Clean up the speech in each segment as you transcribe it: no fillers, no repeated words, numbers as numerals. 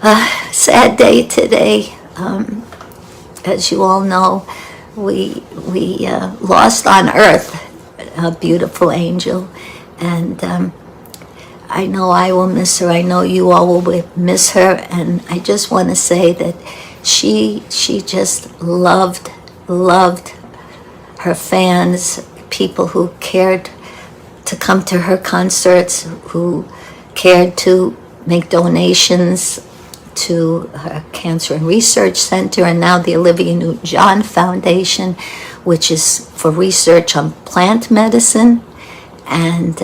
Sad day today. As you all know, we lost on Earth a beautiful angel, and I know I will miss her. I know you all will miss her, and I just want to say that she just loved her fans, people who cared to come to her concerts, who cared to make donations to her Cancer and Research Center, and now the Olivia Newton-John Foundation, which is for research on plant medicine. And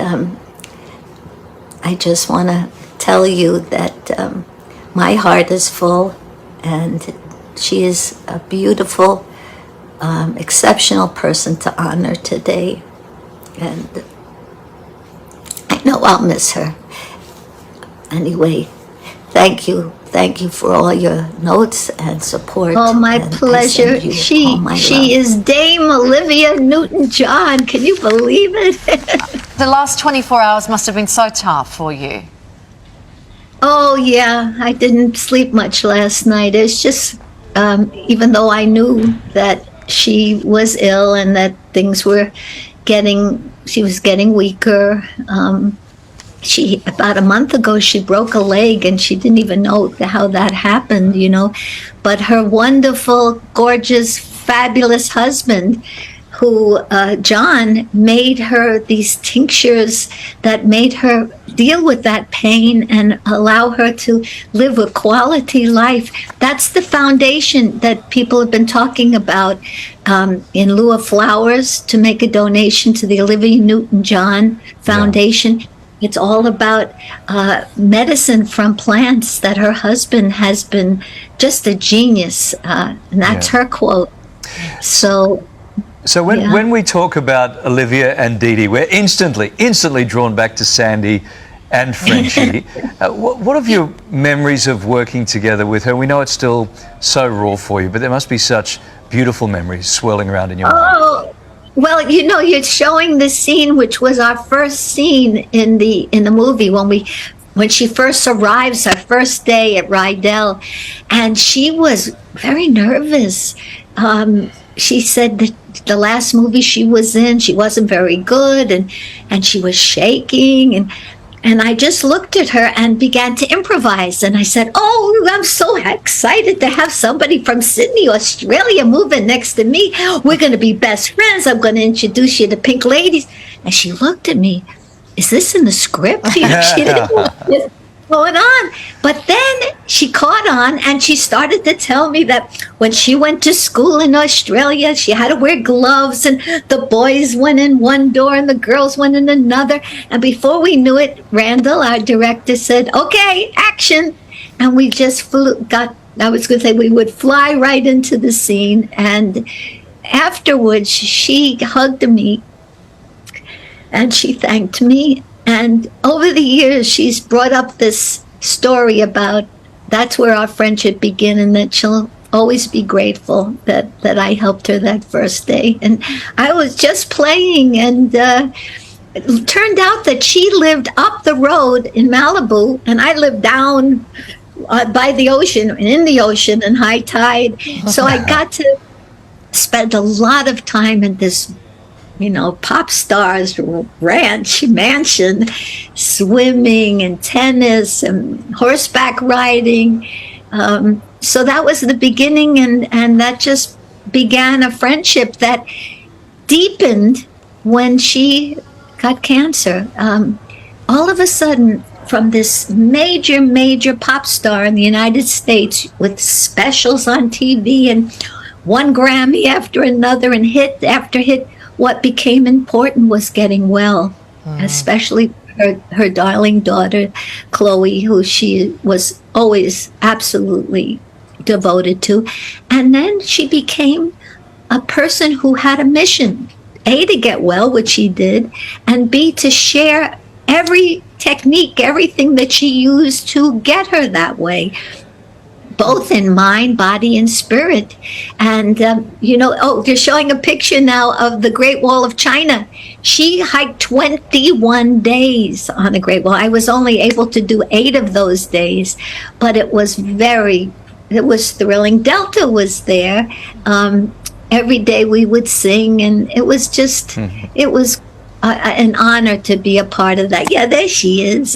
I just want to tell you that my heart is full, and she is a beautiful, exceptional person to honor today. And I know I'll miss her. Anyway, thank you for all your notes and support. Oh, my pleasure. She is Dame Olivia Newton-John. Can you believe it? The last 24 hours must have been so tough for you. Oh, yeah. I didn't sleep much last night. It's just, even though I knew that she was ill and that things were she was getting weaker. About a month ago, she broke a leg, and she didn't even know how that happened, But her wonderful, gorgeous, fabulous husband, who, John, made her these tinctures that made her deal with that pain and allow her to live a quality life. That's the foundation that people have been talking about, in lieu of flowers, to make a donation to the Olivia Newton-John Foundation. Yeah. It's all about medicine from plants that her husband has been just a genius, and that's her quote. So when we talk about Olivia and Didi, we're instantly drawn back to Sandy and Frenchie. What are your memories of working together with her? We know it's still so raw for you, but there must be such beautiful memories swirling around in your mind. Well, you're showing the scene, which was our first scene in the movie when she first arrives, her first day at RIAA, and she was very nervous. She said that the last movie she was in, she wasn't very good, and she was shaking, and I just looked at her and began to improvise. And I said, "Oh, I'm so excited to have somebody from Sydney, Australia moving next to me. We're going to be best friends. I'm going to introduce you to Pink Ladies." And she looked at me. Is this in the script? She didn't know what was going on. But then she caught on, and she started to tell me that when she went to school in Australia, she had to wear gloves, and the boys went in one door and the girls went in another. And before we knew it, Randall, our director, said, "Okay, action." And we just I was going to say, we would fly right into the scene. And afterwards, she hugged me and she thanked me. And over the years, she's brought up this story about that's where our friendship began, and that she'll always be grateful that I helped her that first day. And I was just playing, and it turned out that she lived up the road in Malibu, and I lived down by the ocean, and in the ocean, in high tide. So I got to spend a lot of time in this pop stars ranch mansion, swimming and tennis and horseback riding. So that was the beginning, and that just began a friendship that deepened when she got cancer. All of a sudden, from this major pop star in the United States with specials on TV and one Grammy after another and hit after hit, what became important was getting well, especially her darling daughter, Chloe, who she was always absolutely devoted to. And then she became a person who had a mission, A, to get well, which she did, and B, to share every technique, everything that she used to get her that way. both in mind, body, and spirit. And, they're showing a picture now of the Great Wall of China. She hiked 21 days on the Great Wall. I was only able to do 8 of those days, but it was thrilling. Delta was there. Every day we would sing, and it was just, it was an honor to be a part of that. Yeah, there she is.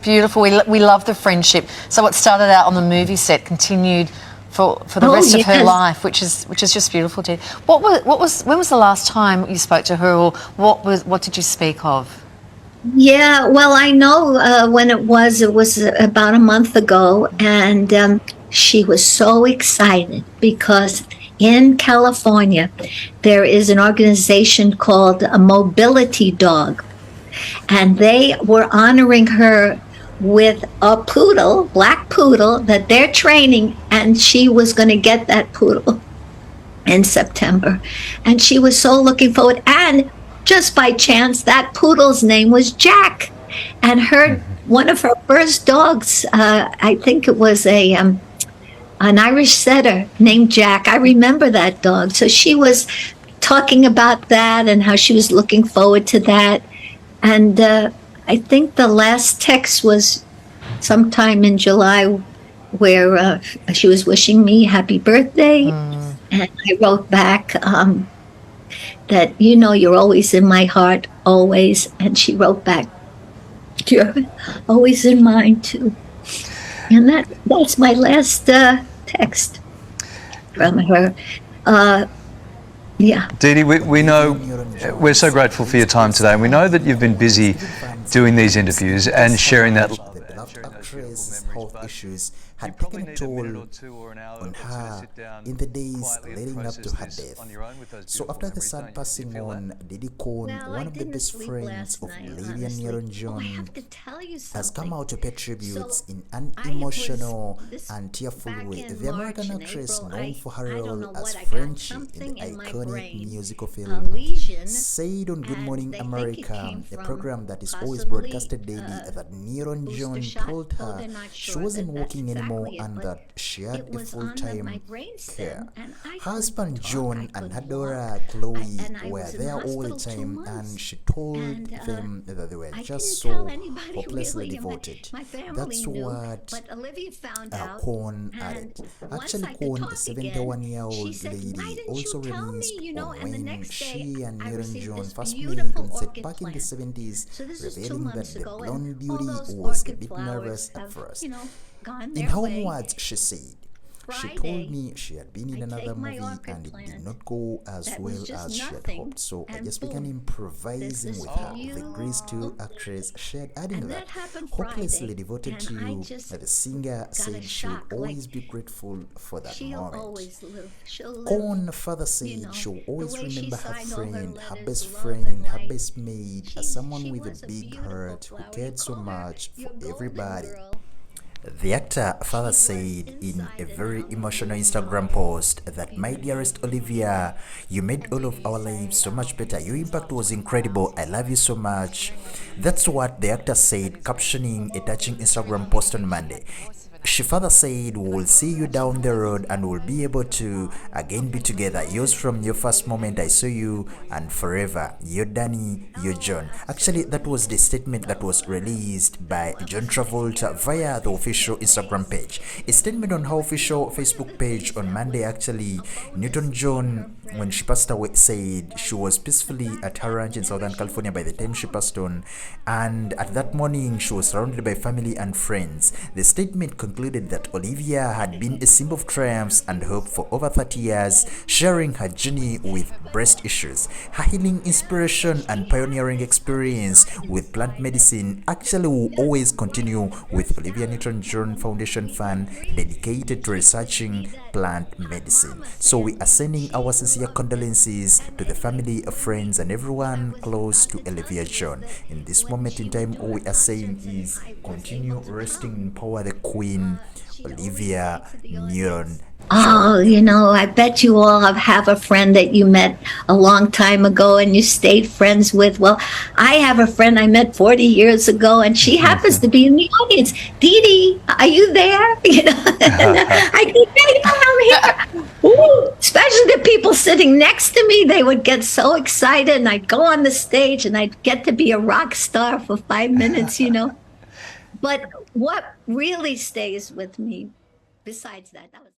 Beautiful. We love the friendship. So what started out on the movie set continued for the rest of her life, which is just beautiful. Didi, when was the last time you spoke to her, or what did you speak of? Yeah, well, I know when it was about a month ago, and she was so excited because in California, there is an organization called a Mobility Dog, and they were honoring her with a poodle, black poodle, that they're training, and she was going to get that poodle in September. And she was so looking forward, and just by chance, that poodle's name was Jack, and one of her first dogs, I think it was an Irish setter named Jack. I remember that dog. So she was talking about that and how she was looking forward to that. And I think the last text was sometime in July where she was wishing me happy birthday. And I wrote back that, you're always in my heart, always. And she wrote back, you're always in mine too. And that's my last text from her. Didi, we know, we're so grateful for your time today, and we know that you've been busy doing these interviews and sharing that love. The beloved actress' health issues had taken a toll on her in the days leading up to her death. So after the sad passing on, Didi Conn, one of the best friends of Olivia Newton-John, has come out to pay tributes in an emotional and tearful way. The American actress, known for her role as Frenchie in the iconic musical film, said on Good Morning America, a program that is always broadcasted daily, that Newton-John told her she wasn't working anymore and that she had a full-time care. Husband John and her daughter Chloe were there all the time, and she told them that they were just so hopelessly devoted. That's what Conn added. Actually, Conn, a 71-year-old lady, also released on when she and Newton-John first met on set back in the 70s, revealing that the blonde beauty was a bit nervous at first. In her own words, she said, she told me she had been in another movie and it did not go as well as she had hoped, so I just began improvising with her. The Grease 2 actress shared, adding that, hopelessly devoted to you, the singer said she will always be grateful for that moment. Conn further said she will always remember her friend, her best friend, her best mate, as someone with a big heart who cared so much for everybody. The actor further said in a very emotional Instagram post that, "My dearest Olivia, you made all of our lives so much better. Your impact was incredible. I love you so much." That's what the actor said, captioning a touching Instagram post on Monday. She further said, "We'll see you down the road and we'll be able to again be together. Yours from your first moment I saw you, and forever. You're Danny, you're John." Actually, that was the statement that was released by John Travolta via the official Instagram page. A statement on her official Facebook page on Monday, actually, Newton-John, when she passed away, said she was peacefully at her ranch in Southern California by the time she passed on, and at that morning she was surrounded by family and friends. The statement concluded that Olivia had been a symbol of triumphs and hope for over 30 years, sharing her journey with breast issues. Her healing inspiration and pioneering experience with plant medicine actually will always continue, with Olivia Newton-John Foundation Fund dedicated to researching plant medicine. So we are sending our sincere condolences to the family, friends, and everyone close to Olivia John. In this moment in time, all we are saying is continue resting in power, the Queen, Olivia Newton. Oh, I bet you all have a friend that you met a long time ago and you stayed friends with. Well, I have a friend I met 40 years ago, and she happens to be in the audience. Didi, are you there? you know. I think, hey, I'm here. Ooh, especially the people sitting next to me, they would get so excited, and I'd go on the stage, and I'd get to be a rock star for 5 minutes, you know. But what really stays with me, besides that was